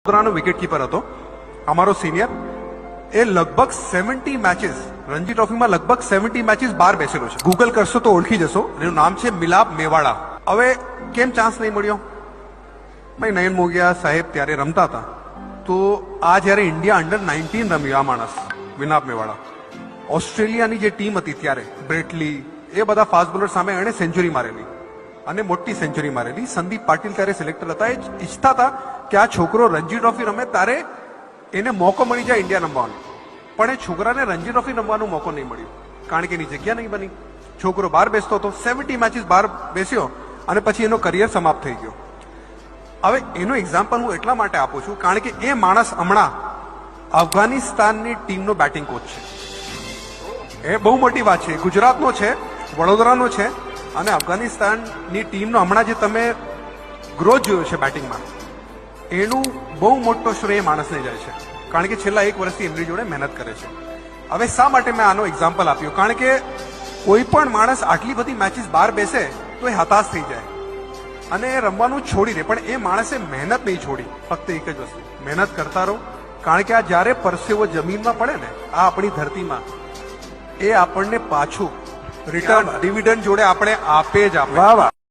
વડોદરાનો wicketkeeper હતો અમારો senior. એ લગભગ 70 મેચીસ રણજી ટ્રોફીમાં લગભગ 70 મેચીસ બહાર બેસેલો છે. ગૂગલ કરશો તો ઓળખી જશો. એનું નામ છે મિલાપ મેવાડા. હવે કેમ ચાન્સ નહીં મળ્યો? ભાઈ નયન મોગિયા સાહેબ ત્યારે રમતા હતા, તો આ જ્યારે ઇન્ડિયા અંડર 19 રમ્યો આ માણસ મિલાપ મેવાડા, ઓસ્ટ્રેલિયાની જે ટીમ હતી ત્યારે બ્રેટલી એ બધા ફાસ્ટ બોલર સામે એણે સેન્ચુરી મારેલી અને મોટી સેન્ચુરી મારેલી. સંદીપ પાટીલ ત્યારે સિલેક્ટર હતા. એ ઈચ્છતા હતા કે આ છોકરો રણજી ટ્રોફી રમે ત્યારે એને મોકો મળી જાય ઇન્ડિયા રમવાનો, પણ એ છોકરાને રણજી ટ્રોફી રમવાનો મોકો નહીં મળ્યો કારણ કે એની જગ્યા નહીં બની. છોકરો બહાર બેસતો હતો, 70 મેચીસ બહાર બેસ્યો અને પછી એનો કરિયર સમાપ્ત થઈ ગયો. હવે એનું એક્ઝામ્પલ હું એટલા માટે આપું છું કારણ કે એ માણસ હમણાં અફઘાનિસ્તાનની ટીમનો બેટિંગ કોચ છે. એ બહુ મોટી વાત છે. ગુજરાતનો છે, વડોદરાનો છે અને અફઘાનિસ્તાનની ટીમનો હમણાં જે તમે ગ્રોથ જોયો છે બેટિંગમાં, એનું બહુ મોટો શ્રેય માણસને જાય છે કારણ કે છેલ્લા 1 વર્ષથી એમની જોડે મહેનત કરે છે. હવે શા માટે મેં આનો એક્ઝામ્પલ આપ્યો? કારણ કે કોઈ પણ માણસ આટલી બધી મેચીસ બહાર બેસે તો એ હતાશ થઈ જાય અને એ રમવાનું છોડી દે, પણ એ માણસે મહેનત નહીં છોડી. ફક્ત એક જ વસ્તુ, મહેનત કરતા રહો. કારણ કે આ જ્યારે પરસેવો જમીનમાં પડે ને આ આપણી ધરતીમાં, એ આપણને પાછું રિટર્ન ડિવિડન્ડ જોડે આપણે આપે જ આપે. વાહ વાહ.